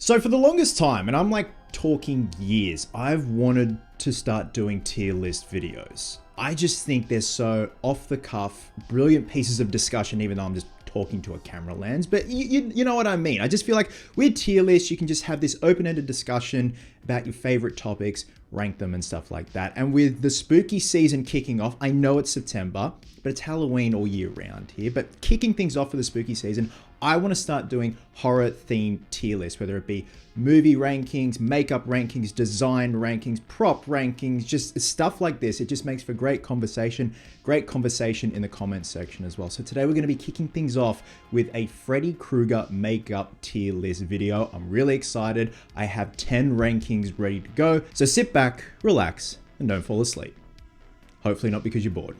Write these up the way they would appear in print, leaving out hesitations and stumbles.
So for the longest time, and I'm like talking years, I've wanted to start doing tier list videos. I just think they're so off the cuff, brilliant pieces of discussion, even though I'm just talking to a camera lens, but you know what I mean. I just feel like with tier lists, you can just have this open-ended discussion about your favorite topics, rank them and stuff like that. And with the spooky season kicking off, I know it's September, but it's Halloween all year round here. But kicking things off for the spooky season, I want to start doing horror themed tier lists, whether it be movie rankings, makeup rankings, design rankings, prop rankings, just stuff like this. It just makes for great conversation in the comments section as well. So today we're going to be kicking things off with a Freddy Krueger makeup tier list video. I'm really excited. I have 10 rankings ready to go. So sit back, relax, and don't fall asleep. Hopefully not because you're bored.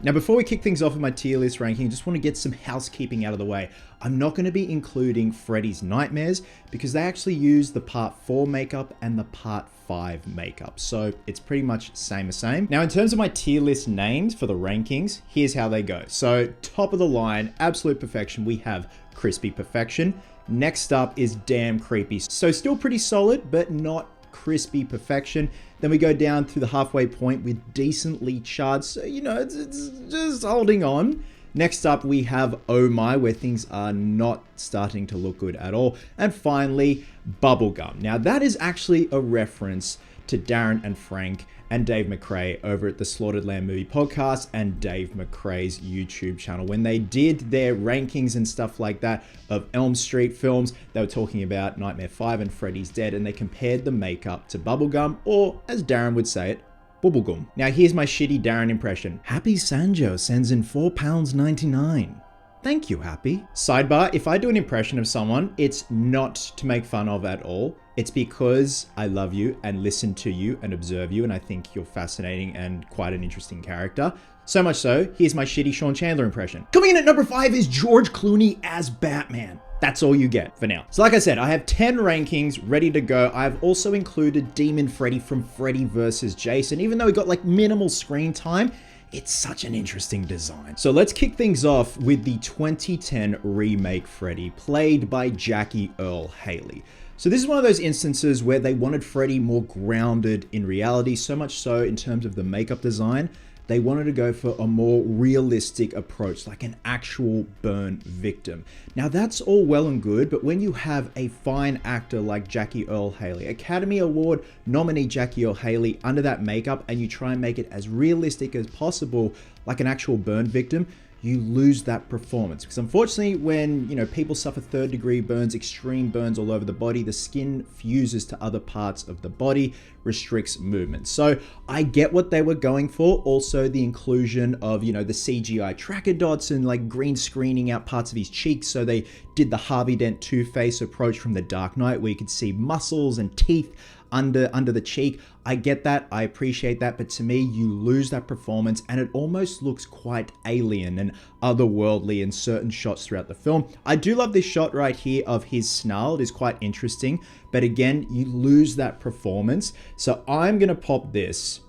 Now, before we kick things off with my tier list ranking, I just want to get some housekeeping out of the way. I'm not going to be including Freddy's Nightmares because they actually use the part 4 makeup and the part 5 makeup. So it's pretty much same. Now, in terms of my tier list names for the rankings, here's how they go. So top of the line, absolute perfection, we have Crispy Perfection. Next up is Damn Creepy. So still pretty solid, but not Crispy Perfection. Then we go down to the halfway point with Decently Charred. So, you know, it's just holding on. Next up, we have Oh My, where things are not starting to look good at all. And finally, Bubblegum. Now, that is actually a reference to Darren and Frank and Dave McRae over at the Slaughtered Lamb Movie Podcast and Dave McRae's YouTube channel. When they did their rankings and stuff like that of Elm Street films, they were talking about Nightmare 5 and Freddy's Dead, and they compared the makeup to Bubblegum, or as Darren would say it, Bubblegum. Now here's my shitty Darren impression. Happy Sanjo sends in £4.99. Thank you, Happy. Sidebar, if I do an impression of someone, it's not to make fun of at all. It's because I love you and listen to you and observe you, and I think you're fascinating and quite an interesting character. So much so, here's my shitty Sean Chandler impression. Coming in at number 5 is George Clooney as Batman. That's all you get for now. So like I said, I have 10 rankings ready to go. I've also included Demon Freddy from Freddy vs. Jason. Even though he got like minimal screen time, it's such an interesting design. So let's kick things off with the 2010 remake Freddy, played by Jackie Earle Haley. So this is one of those instances where they wanted Freddy more grounded in reality, so much so in terms of the makeup design, they wanted to go for a more realistic approach, like an actual burn victim. Now that's all well and good, but when you have a fine actor like Jackie Earle Haley, Academy Award nominee Jackie Earle Haley under that makeup, and you try and make it as realistic as possible, like an actual burn victim, you lose that performance. Because unfortunately, when people suffer third-degree burns, extreme burns all over the body, the skin fuses to other parts of the body, restricts movement. So I get what they were going for. Also, the inclusion of the CGI tracker dots and like green screening out parts of his cheeks. So they did the Harvey Dent Two-Face approach from The Dark Knight, where you could see muscles and teeth under the cheek. I get that, I appreciate that, but to me, you lose that performance and it almost looks quite alien and otherworldly in certain shots throughout the film. I do love this shot right here of his snarl. It is quite interesting, but again, you lose that performance. So I'm gonna pop this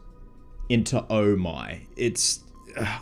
into Oh My.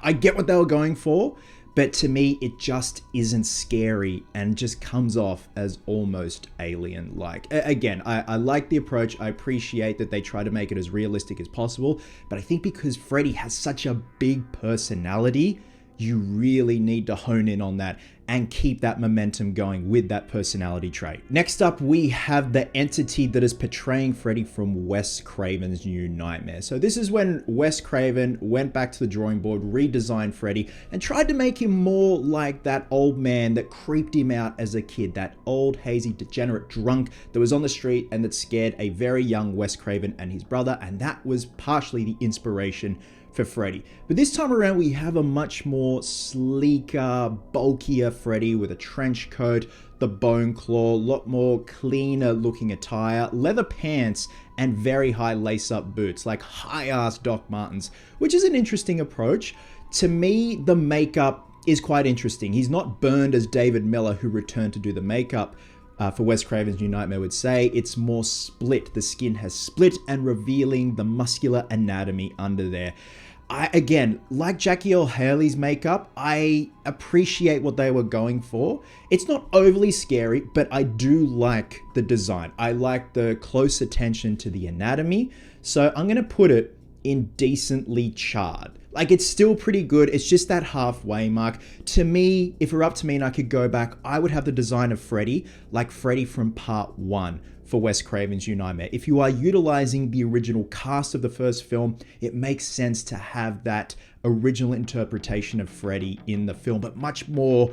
I get what they were going for, but to me, it just isn't scary and just comes off as almost alien-like. Again, I like the approach. I appreciate that they try to make it as realistic as possible, but I think because Freddy has such a big personality, you really need to hone in on that and keep that momentum going with that personality trait. Next up, we have the entity that is portraying Freddy from Wes Craven's New Nightmare. So this is when Wes Craven went back to the drawing board, redesigned Freddy, and tried to make him more like that old man that creeped him out as a kid, that old, hazy, degenerate drunk that was on the street and that scared a very young Wes Craven and his brother, and that was partially the inspiration for Freddy. But this time around, we have a much more sleeker, bulkier Freddy with a trench coat, the bone claw, a lot more cleaner looking attire, leather pants, and very high lace-up boots, like high-ass Doc Martens, which is an interesting approach. To me, the makeup is quite interesting. He's not burned as David Miller, who returned to do the makeup for Wes Craven's New Nightmare, would say. It's more split. The skin has split and revealing the muscular anatomy under there. Again, like Jackie Earle Haley's makeup, I appreciate what they were going for. It's not overly scary, but I do like the design. I like the close attention to the anatomy. So I'm going to put it in decently charred. Like, it's still pretty good. It's just that halfway mark. To me, if it were up to me and I could go back, I would have the design of Freddy, like Freddy from part 1 for Wes Craven's New Nightmare. If you are utilizing the original cast of the first film, it makes sense to have that original interpretation of Freddy in the film, but much more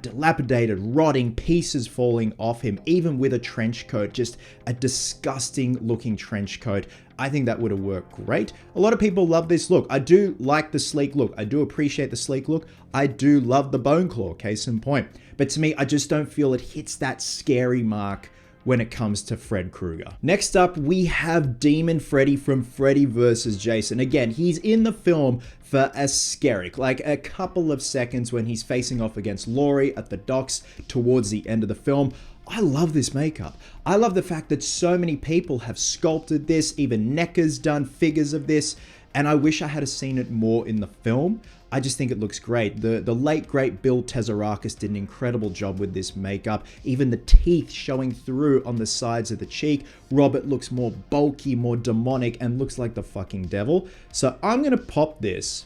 dilapidated, rotting, pieces falling off him, even with a trench coat, just a disgusting looking trench coat. I think that would have worked great. A lot of people love this look. I do like the sleek look. I do appreciate the sleek look. I do love the bone claw, case in point. But to me, I just don't feel it hits that scary mark when it comes to Fred Krueger. Next up, we have Demon Freddy from Freddy vs. Jason. Again, he's in the film for a scary, like a couple of seconds when he's facing off against Laurie at the docks towards the end of the film. I love this makeup. I love the fact that so many people have sculpted this, even NECA's done figures of this, and I wish I had seen it more in the film. I just think it looks great. The late great Bill Tesarakis did an incredible job with this makeup. Even the teeth showing through on the sides of the cheek. Robert looks more bulky, more demonic, and looks like the fucking devil. So I'm gonna pop this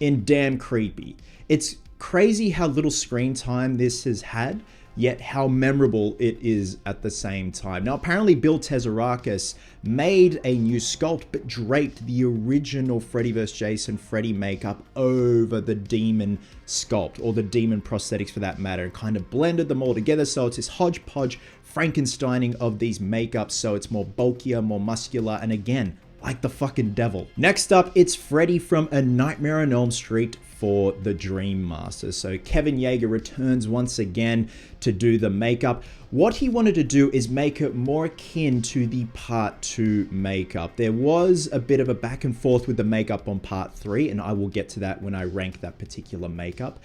in damn creepy. It's crazy how little screen time this has had, yet how memorable it is at the same time. Now, apparently Bill Tesarakis made a new sculpt, but draped the original Freddy vs. Jason Freddy makeup over the demon sculpt, or the demon prosthetics for that matter, and kind of blended them all together, so it's this hodgepodge Frankensteining of these makeups, so it's more bulkier, more muscular, and again, like the fucking devil. Next up, it's Freddy from A Nightmare on Elm Street for the Dream Master. So Kevin Yeager returns once again to do the makeup. What he wanted to do is make it more akin to the part 2 makeup. There was a bit of a back and forth with the makeup on part 3, and I will get to that when I rank that particular makeup.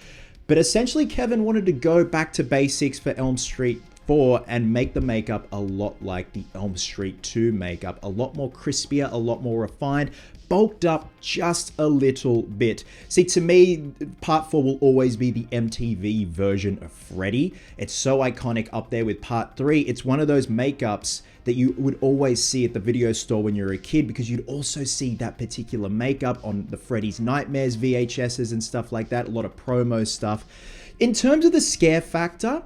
But essentially, Kevin wanted to go back to basics for Elm Street 4 and make the makeup a lot like the Elm Street 2 makeup. A lot more crispier, a lot more refined, bulked up just a little bit. See, to me, part 4 will always be the MTV version of Freddy. It's so iconic up there with part 3. It's one of those makeups that you would always see at the video store when you're a kid, because you'd also see that particular makeup on the Freddy's Nightmares VHSs and stuff like that, a lot of promo stuff. In terms of the scare factor,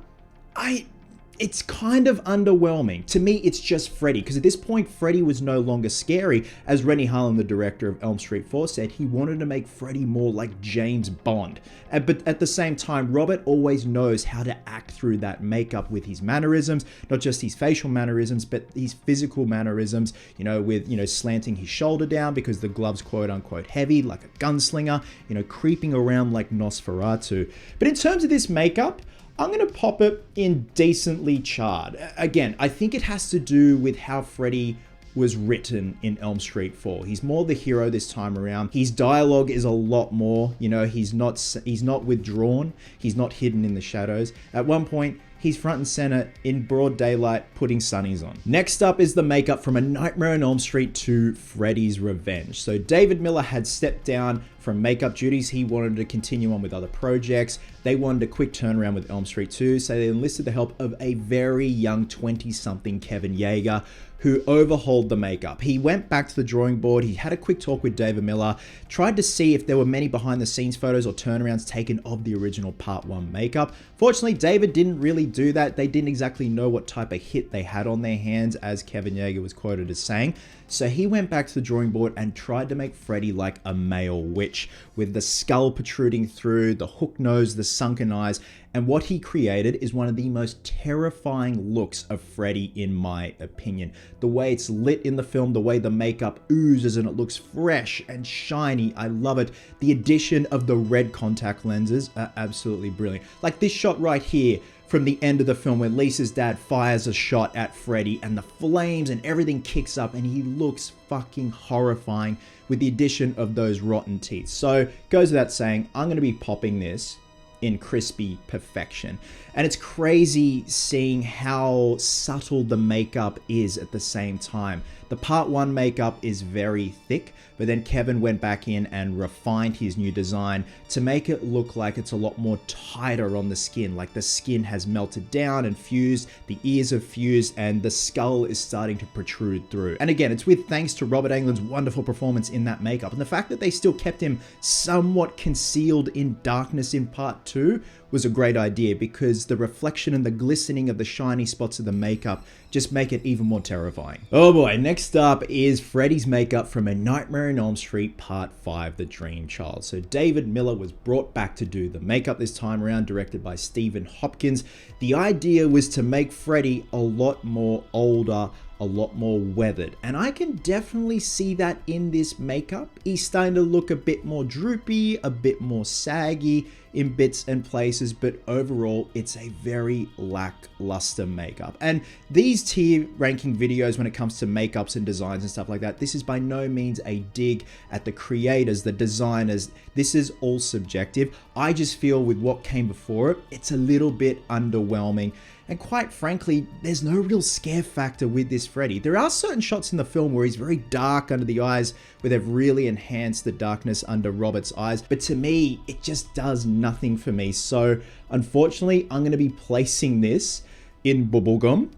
it's kind of underwhelming. To me, it's just Freddy, because at this point, Freddy was no longer scary. As Renny Harlin, the director of Elm Street 4, said, he wanted to make Freddy more like James Bond. But at the same time, Robert always knows how to act through that makeup with his mannerisms, not just his facial mannerisms, but his physical mannerisms, with, slanting his shoulder down because the glove's quote unquote heavy, like a gunslinger, creeping around like Nosferatu. But in terms of this makeup, I'm going to pop it in decently charred. Again, I think it has to do with how Freddy was written in Elm Street 4. He's more the hero this time around. His dialogue is a lot more, he's not withdrawn. He's not hidden in the shadows. At one point, he's front and center in broad daylight putting sunnies on. Next up is the makeup from A Nightmare on Elm Street 2, Freddy's Revenge. So David Miller had stepped down from makeup duties. He wanted to continue on with other projects. They wanted a quick turnaround with Elm Street 2, so they enlisted the help of a very young 20-something Kevin Yeager, who overhauled the makeup. He went back to the drawing board. He had a quick talk with David Miller, tried to see if there were many behind the scenes photos or turnarounds taken of the original part 1 makeup. Fortunately, David didn't really do that. They didn't exactly know what type of hit they had on their hands, as Kevin Yeager was quoted as saying. So he went back to the drawing board and tried to make Freddy like a male witch, with the skull protruding through, the hook nose, the sunken eyes, and what he created is one of the most terrifying looks of Freddy in my opinion. The way it's lit in the film, the way the makeup oozes and it looks fresh and shiny, I love it. The addition of the red contact lenses are absolutely brilliant. Like this shot right here, from the end of the film where Lisa's dad fires a shot at Freddy and the flames and everything kicks up and he looks fucking horrifying with the addition of those rotten teeth. So goes without saying, I'm going to be popping this in crispy perfection. And it's crazy seeing how subtle the makeup is at the same time. The The part 1 makeup is very thick, but then Kevin went back in and refined his new design to make it look like it's a lot more tighter on the skin, like the skin has melted down and fused, the ears have fused, and the skull is starting to protrude through. And again, it's with thanks to Robert Englund's wonderful performance in that makeup, and the fact that they still kept him somewhat concealed in darkness in part 2 was a great idea, because the reflection and the glistening of the shiny spots of the makeup just make it even more terrifying. Oh boy, next up is Freddy's makeup from A Nightmare on Elm Street Part 5, The Dream Child. So David Miller was brought back to do the makeup this time around, directed by Stephen Hopkins. The idea was to make Freddy a lot more older, a lot more weathered, and I can definitely see that in this makeup. He's starting to look a bit more droopy, a bit more saggy in bits and places, but overall it's a very lackluster makeup. And these tier ranking videos, when it comes to makeups and designs and stuff like that, this is by no means a dig at the creators, the designers. This is all subjective. I just feel with what came before it, it's a little bit underwhelming. And quite frankly, there's no real scare factor with this Freddy. There are certain shots in the film where he's very dark under the eyes, where they've really enhanced the darkness under Robert's eyes. But to me, it just does nothing for me. So unfortunately, I'm going to be placing this in bubblegum.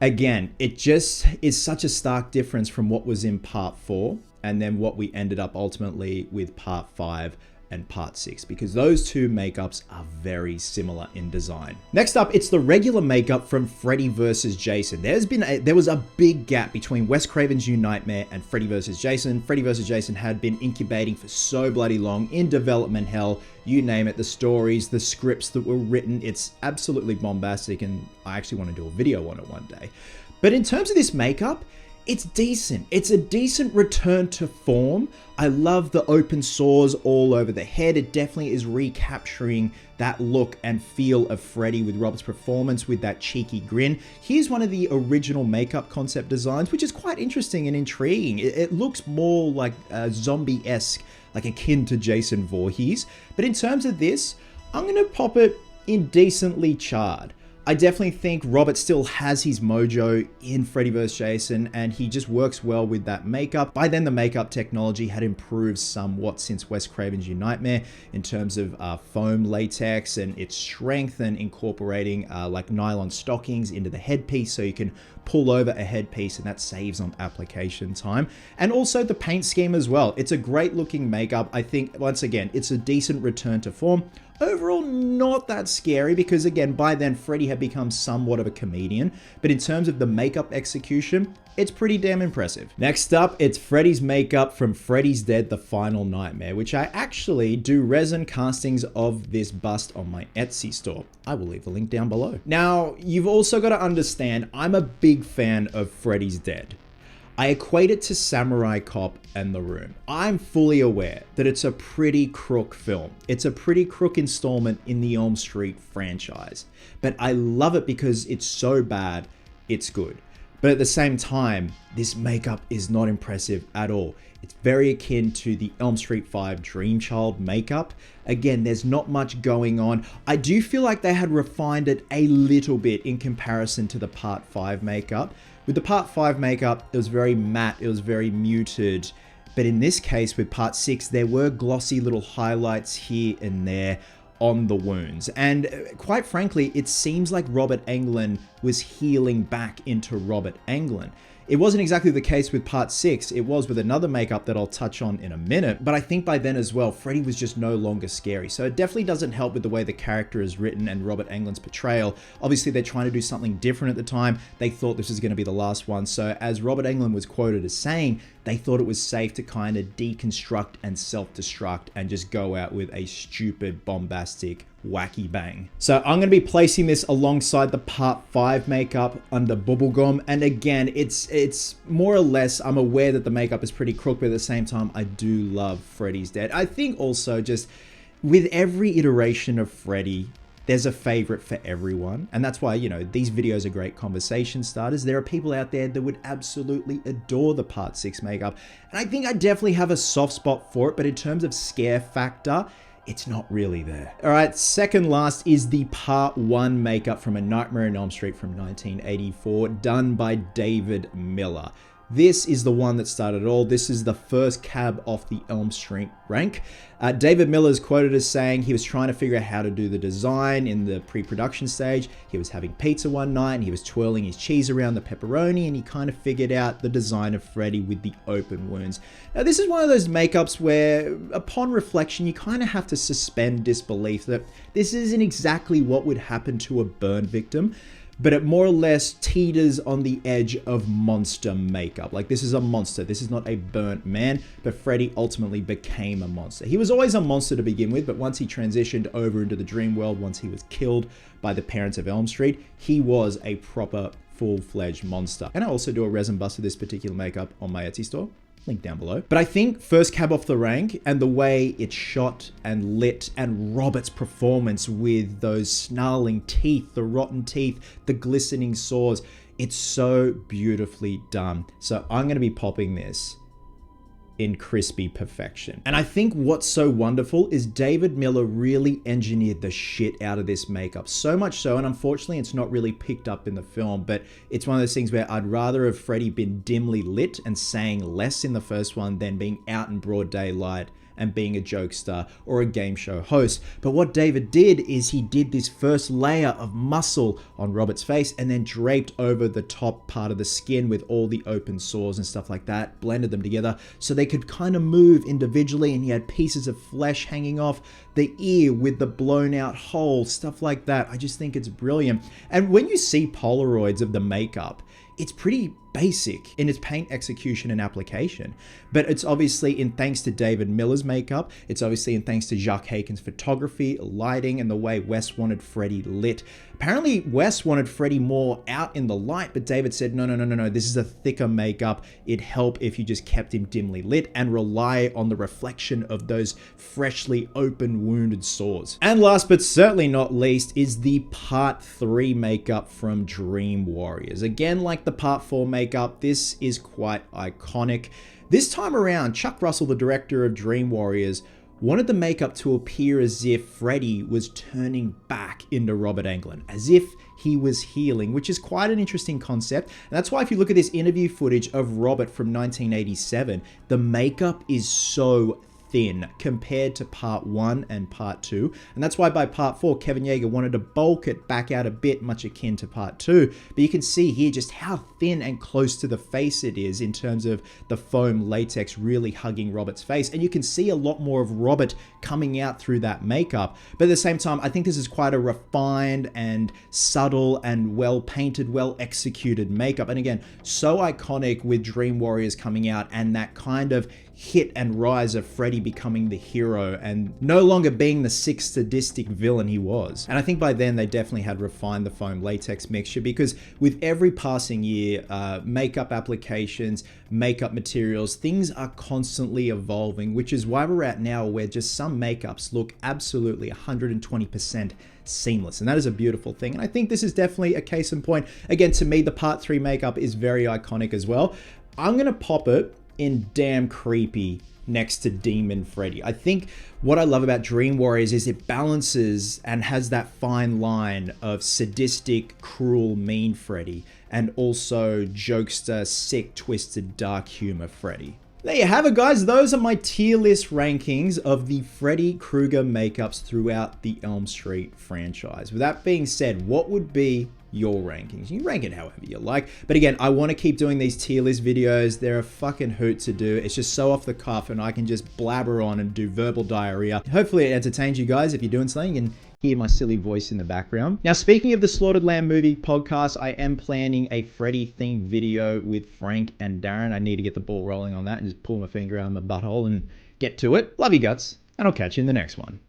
Again, it just is such a stark difference from what was in part 4 and then what we ended up ultimately with part 5 and part 6, because those two makeups are very similar in design. Next up, it's the regular makeup from Freddy vs. Jason. There was a big gap between Wes Craven's New Nightmare and Freddy vs. Jason. Freddy vs. Jason had been incubating for so bloody long, in development hell, you name it, the stories, the scripts that were written. It's absolutely bombastic, and I actually want to do a video on it one day. But in terms of this makeup, it's decent. It's a decent return to form. I love the open sores all over the head. It definitely is recapturing that look and feel of Freddy with Robert's performance with that cheeky grin. Here's one of the original makeup concept designs, which is quite interesting and intriguing. It looks more like zombie-esque, like akin to Jason Voorhees. But in terms of this, I'm going to pop it in decently charred. I definitely think Robert still has his mojo in Freddy vs. Jason, and he just works well with that makeup. By then, the makeup technology had improved somewhat since Wes Craven's New Nightmare in terms of foam latex and its strength, and incorporating like nylon stockings into the headpiece so you can pull over a headpiece, and that saves on application time. And also the paint scheme as well. It's a great looking makeup. I think, once again, it's a decent return to form. Overall, not that scary, because again, by then Freddy had become somewhat of a comedian, but in terms of the makeup execution, it's pretty damn impressive. Next up, it's Freddy's makeup from Freddy's Dead: The Final Nightmare, which I actually do resin castings of this bust on my Etsy store. I will leave the link down below. Now, you've also got to understand, I'm a big fan of Freddy's Dead. I equate it to Samurai Cop and The Room. I'm fully aware that it's a pretty crook film. It's a pretty crook installment in the Elm Street franchise. But I love it because it's so bad, it's good. But at the same time, this makeup is not impressive at all. It's very akin to the Elm Street 5 Dream Child makeup. Again, there's not much going on. I do feel like they had refined it a little bit in comparison to the Part 5 makeup. With the Part 5 makeup, it was very matte, it was very muted. But in this case, with Part 6, there were glossy little highlights here and there on the wounds. And quite frankly, it seems like Robert Englund was healing back into Robert Englund. It wasn't exactly the case with Part 6, it was with another makeup that I'll touch on in a minute, but I think by then as well, Freddy was just no longer scary, so it definitely doesn't help with the way the character is written and Robert Englund's portrayal. Obviously, they're trying to do something different at the time. They thought this was going to be the last one, so as Robert Englund was quoted as saying, they thought it was safe to kind of deconstruct and self-destruct and just go out with a stupid, bombastic, wacky bang. So I'm going to be placing this alongside the Part 5 makeup under bubblegum, and again, it's more or less, I'm aware that the makeup is pretty crook, but at the same time, I do love Freddy's Dead. I think also just with every iteration of Freddy, there's a favorite for everyone, and that's why, you know, these videos are great conversation starters. There are people out there that would absolutely adore the Part 6 makeup, and I think I definitely have a soft spot for it, but in terms of scare factor, it's not really there. All right, second last is the Part 1 makeup from A Nightmare on Elm Street from 1984, done by David Miller. This is the one that started it all. This is the first cab off the Elm Street rank. David Miller is quoted as saying he was trying to figure out how to do the design in the pre-production stage. He was having pizza one night and he was twirling his cheese around the pepperoni and he kind of figured out the design of Freddy with the open wounds. Now this is one of those makeups where upon reflection you kind of have to suspend disbelief that this isn't exactly what would happen to a burn victim, but it more or less teeters on the edge of monster makeup. Like, this is a monster. This is not a burnt man, but Freddy ultimately became a monster. He was always a monster to begin with, but once he transitioned over into the dream world, once he was killed by the parents of Elm Street, he was a proper full-fledged monster. And I also do a resin bust of this particular makeup on my Etsy store. Link down below. But I think first cab off the rank, and the way it's shot and lit, and Robert's performance with those snarling teeth, the rotten teeth, the glistening saws, it's so beautifully done. So I'm going to be popping this in crispy perfection. And I think what's so wonderful is David Miller really engineered the shit out of this makeup. So much so, and unfortunately it's not really picked up in the film, but it's one of those things where I'd rather have Freddy been dimly lit and saying less in the first one than being out in broad daylight and being a jokester or a game show host. But what David did is he did this first layer of muscle on Robert's face and then draped over the top part of the skin with all the open sores and stuff like that, blended them together so they could kind of move individually, and he had pieces of flesh hanging off the ear with the blown out hole, stuff like that. I just think it's brilliant. And when you see Polaroids of the makeup, it's pretty basic in its paint execution and application, but it's obviously in thanks to David Miller's makeup, it's obviously in thanks to Jacques Haken's photography, lighting, and the way Wes wanted Freddy lit. Apparently Wes wanted Freddy more out in the light, but David said, no, this is a thicker makeup. It'd help if you just kept him dimly lit and rely on the reflection of those freshly open wounded sores. And last but certainly not least is the Part 3 makeup from Dream Warriors. Again, like the Part 4 makeup, this is quite iconic. This time around, Chuck Russell, the director of Dream Warriors, wanted the makeup to appear as if Freddy was turning back into Robert Englund, as if he was healing, which is quite an interesting concept. And that's why if you look at this interview footage of Robert from 1987, the makeup is so thin compared to Part 1 and Part 2. And that's why by Part 4, Kevin Yeager wanted to bulk it back out a bit, much akin to Part 2. But you can see here just how thin and close to the face it is in terms of the foam latex really hugging Robert's face. And you can see a lot more of Robert coming out through that makeup. But at the same time, I think this is quite a refined and subtle and well painted, well executed makeup. And again, so iconic with Dream Warriors coming out and that kind of hit and rise of Freddy becoming the hero and no longer being the sick sadistic villain he was. And I think by then they definitely had refined the foam latex mixture, because with every passing year, makeup applications, makeup materials, things are constantly evolving, which is why we're at now where just some makeups look absolutely 120% seamless, and that is a beautiful thing. And I think this is definitely a case in point. Again, to me, the Part 3 makeup is very iconic as well. I'm gonna pop it in damn creepy next to Demon Freddy. I think what I love about Dream Warriors is it balances and has that fine line of sadistic, cruel, mean Freddy and also jokester, sick, twisted, dark humor Freddy. There you have it, guys. Those are my tier list rankings of the Freddy Krueger makeups throughout the Elm Street franchise. With that being said, what would be your rankings? You rank it however you like. But again, I want to keep doing these tier list videos. They're a fucking hoot to do. It's just so off the cuff and I can just blabber on and do verbal diarrhea. Hopefully it entertains you guys. If you're doing something, you can hear my silly voice in the background. Now, speaking of the Slaughtered Lamb movie podcast, I am planning a Freddy themed video with Frank and Darren. I need to get the ball rolling on that and just pull my finger out of my butthole and get to it. Love you guts, and I'll catch you in the next one.